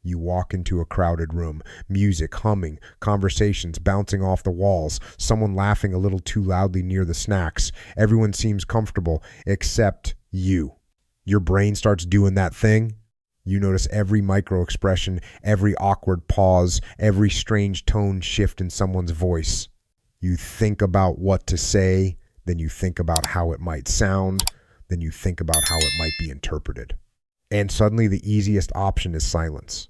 You walk into a crowded room, music humming, conversations bouncing off the walls, someone laughing a little too loudly near the snacks. Everyone seems comfortable except you. Your brain starts doing that thing. You notice every micro expression, every awkward pause, every strange tone shift in someone's voice. You think about what to say, then you think about how it might sound, then you think about how it might be interpreted. And suddenly the easiest option is silence.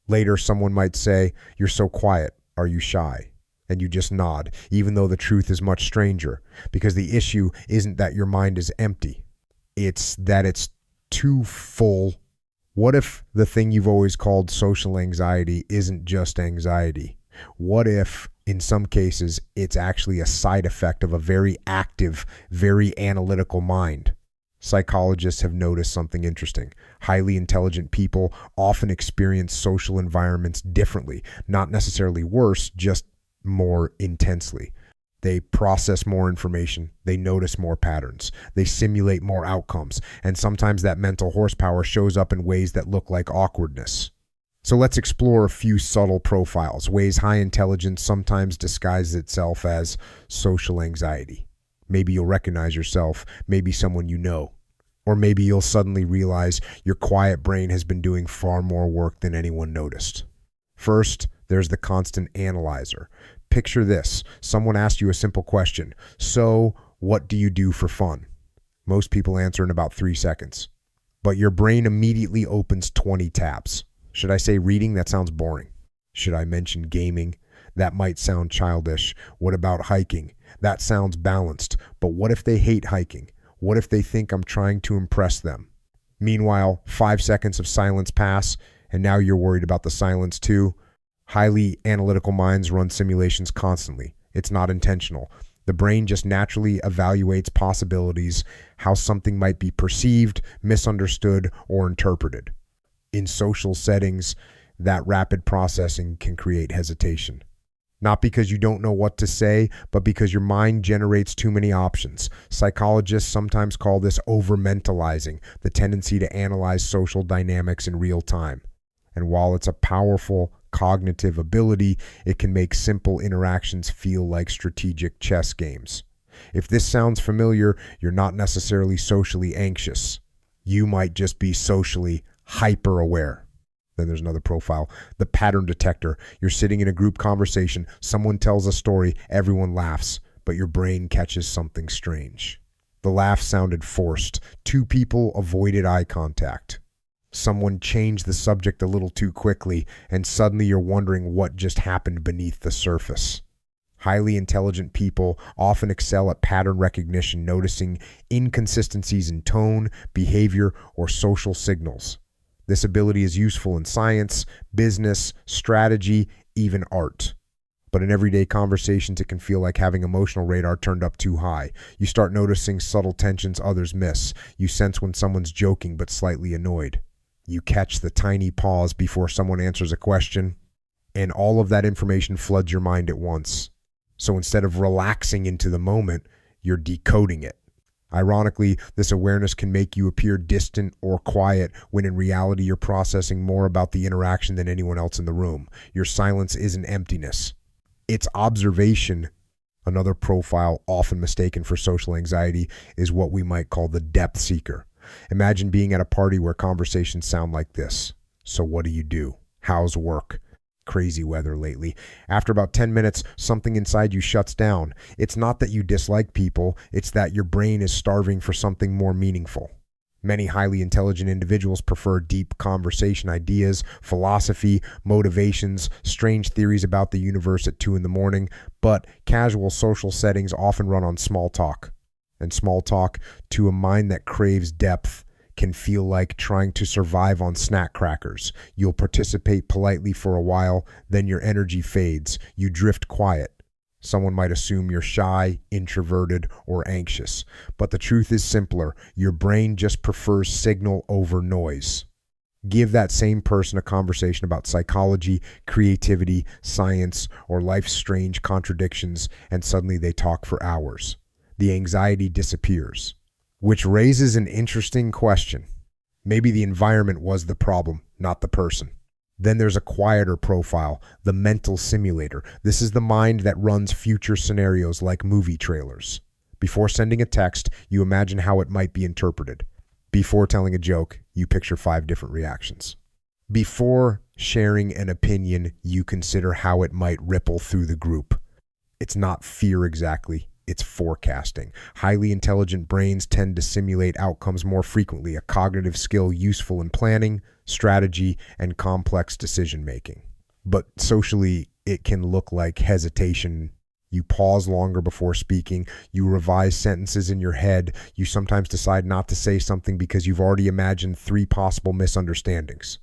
Later, someone might say, "You're so quiet. Are you shy?" And you just nod, even though the truth is much stranger, because the issue isn't that your mind is empty. It's that it's too full. What if the thing you've always called social anxiety isn't just anxiety? What if, in some cases, it's actually a side effect of a very active, very analytical mind? Psychologists have noticed something interesting. Highly intelligent people often experience social environments differently, not necessarily worse, just more intensely. They process more information, they notice more patterns, they simulate more outcomes, and sometimes that mental horsepower shows up in ways that look like awkwardness. So let's explore a few subtle profiles, ways high intelligence sometimes disguises itself as social anxiety. Maybe you'll recognize yourself, maybe someone you know. Or maybe you'll suddenly realize your quiet brain has been doing far more work than anyone noticed. First, there's the constant analyzer. Picture this. Someone asks you a simple question. So, what do you do for fun? Most people answer in about 3 seconds. But your brain immediately opens 20 tabs. Should I say reading? That sounds boring. Should I mention gaming? That might sound childish. What about hiking? That sounds balanced. But what if they hate hiking? What if they think I'm trying to impress them? Meanwhile, 5 seconds of silence pass, and now you're worried about the silence too. Highly analytical minds run simulations constantly. It's not intentional. The brain just naturally evaluates possibilities, how something might be perceived, misunderstood, or interpreted. In social settings, that rapid processing can create hesitation. Not because you don't know what to say, but because your mind generates too many options. Psychologists sometimes call this over-mentalizing, the tendency to analyze social dynamics in real time. And while it's a powerful cognitive ability, it can make simple interactions feel like strategic chess games. If this sounds familiar, you're not necessarily socially anxious. You might just be socially hyper-aware. Then there's another profile, the pattern detector. You're sitting in a group conversation, someone tells a story, everyone laughs, but your brain catches something strange. The laugh sounded forced. 2 people avoided eye contact. Someone changed the subject a little too quickly, and suddenly you're wondering what just happened beneath the surface. Highly intelligent people often excel at pattern recognition, noticing inconsistencies in tone, behavior, or social signals. This ability is useful in science, business, strategy, even art. But in everyday conversations, it can feel like having emotional radar turned up too high. You start noticing subtle tensions others miss. You sense when someone's joking but slightly annoyed. You catch the tiny pause before someone answers a question, and all of that information floods your mind at once. So instead of relaxing into the moment, you're decoding it. Ironically, this awareness can make you appear distant or quiet when in reality you're processing more about the interaction than anyone else in the room. Your silence isn't emptiness. It's observation. Another profile often mistaken for social anxiety is what we might call the depth seeker. Imagine being at a party where conversations sound like this. So what do you do? How's work? Crazy weather lately. After about 10 minutes, something inside you shuts down. It's not that you dislike people, it's that your brain is starving for something more meaningful. Many highly intelligent individuals prefer deep conversation ideas, philosophy, motivations, strange theories about the universe at 2 a.m, but casual social settings often run on small talk. And small talk, to a mind that craves depth, can feel like trying to survive on snack crackers. You'll participate politely for a while, then your energy fades. You drift quiet. Someone might assume you're shy, introverted, or anxious. But the truth is simpler. Your brain just prefers signal over noise. Give that same person a conversation about psychology, creativity, science, or life's strange contradictions, and suddenly they talk for hours. The anxiety disappears. Which raises an interesting question. Maybe the environment was the problem, not the person. Then there's a quieter profile, the mental simulator. This is the mind that runs future scenarios like movie trailers. Before sending a text, you imagine how it might be interpreted. Before telling a joke, you picture 5 different reactions. Before sharing an opinion, you consider how it might ripple through the group. It's not fear exactly, it's forecasting. Highly intelligent brains tend to simulate outcomes more frequently, a cognitive skill useful in planning, strategy, and complex decision making. But socially, it can look like hesitation. You pause longer before speaking, you revise sentences in your head, you sometimes decide not to say something because you've already imagined 3 possible misunderstandings.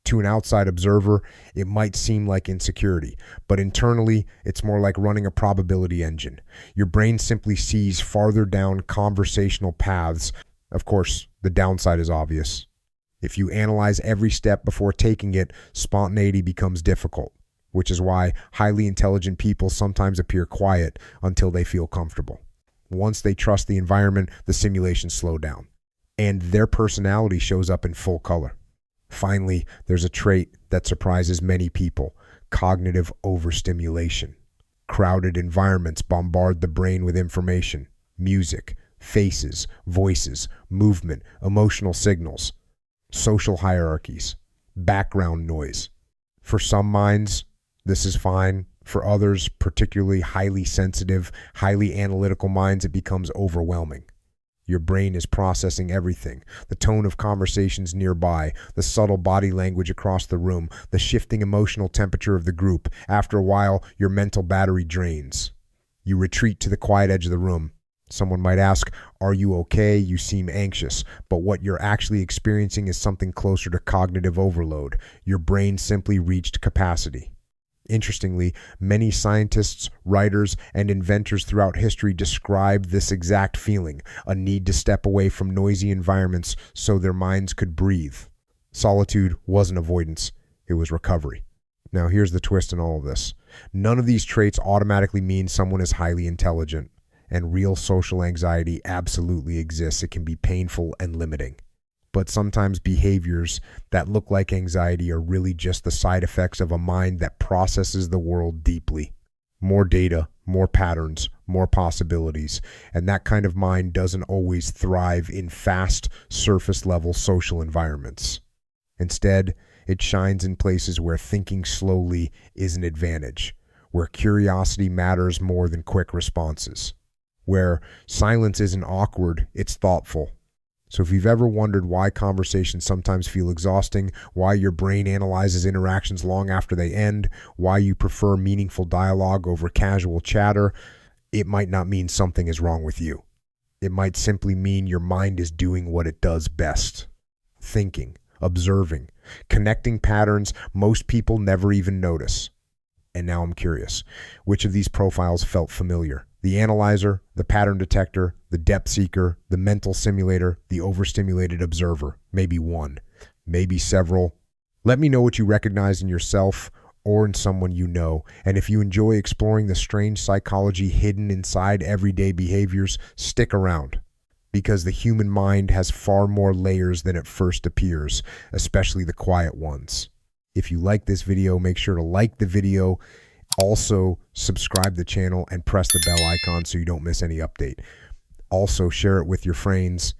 To an outside observer, it might seem like insecurity, but internally, it's more like running a probability engine. Your brain simply sees farther down conversational paths. Of course, the downside is obvious. If you analyze every step before taking it, spontaneity becomes difficult, which is why highly intelligent people sometimes appear quiet until they feel comfortable. Once they trust the environment, the simulations slow down, and their personality shows up in full color. Finally, there's a trait that surprises many people: cognitive overstimulation. Crowded environments bombard the brain with information, music, faces, voices, movement, emotional signals, social hierarchies, background noise. For some minds, this is fine. For others, particularly highly sensitive, highly analytical minds, it becomes overwhelming. Your brain is processing everything: the tone of conversations nearby, the subtle body language across the room, the shifting emotional temperature of the group. After a while, your mental battery drains. You retreat to the quiet edge of the room. Someone might ask, "Are you okay? You seem anxious." But what you're actually experiencing is something closer to cognitive overload. Your brain simply reached capacity. Interestingly, many scientists, writers, and inventors throughout history described this exact feeling: a need to step away from noisy environments so their minds could breathe. Solitude wasn't avoidance, it was recovery. Now here's the twist in all of this. None of these traits automatically mean someone is highly intelligent, and real social anxiety absolutely exists. It can be painful and limiting. But sometimes behaviors that look like anxiety are really just the side effects of a mind that processes the world deeply. More data, more patterns, more possibilities. And that kind of mind doesn't always thrive in fast, surface-level social environments. Instead, it shines in places where thinking slowly is an advantage, where curiosity matters more than quick responses, where silence isn't awkward, it's thoughtful. So if you've ever wondered why conversations sometimes feel exhausting, why your brain analyzes interactions long after they end, why you prefer meaningful dialogue over casual chatter, it might not mean something is wrong with you. It might simply mean your mind is doing what it does best: thinking, observing, connecting patterns most people never even notice. And now I'm curious, which of these profiles felt familiar? The analyzer, the pattern detector, the depth seeker, the mental simulator, the overstimulated observer. Maybe one, maybe several. Let me know what you recognize in yourself or in someone you know. And if you enjoy exploring the strange psychology hidden inside everyday behaviors, stick around, because the human mind has far more layers than it first appears, especially the quiet ones. If you like this video, make sure to like the video. Also, subscribe to the channel and press the bell icon so you don't miss any update. Also, share it with your friends.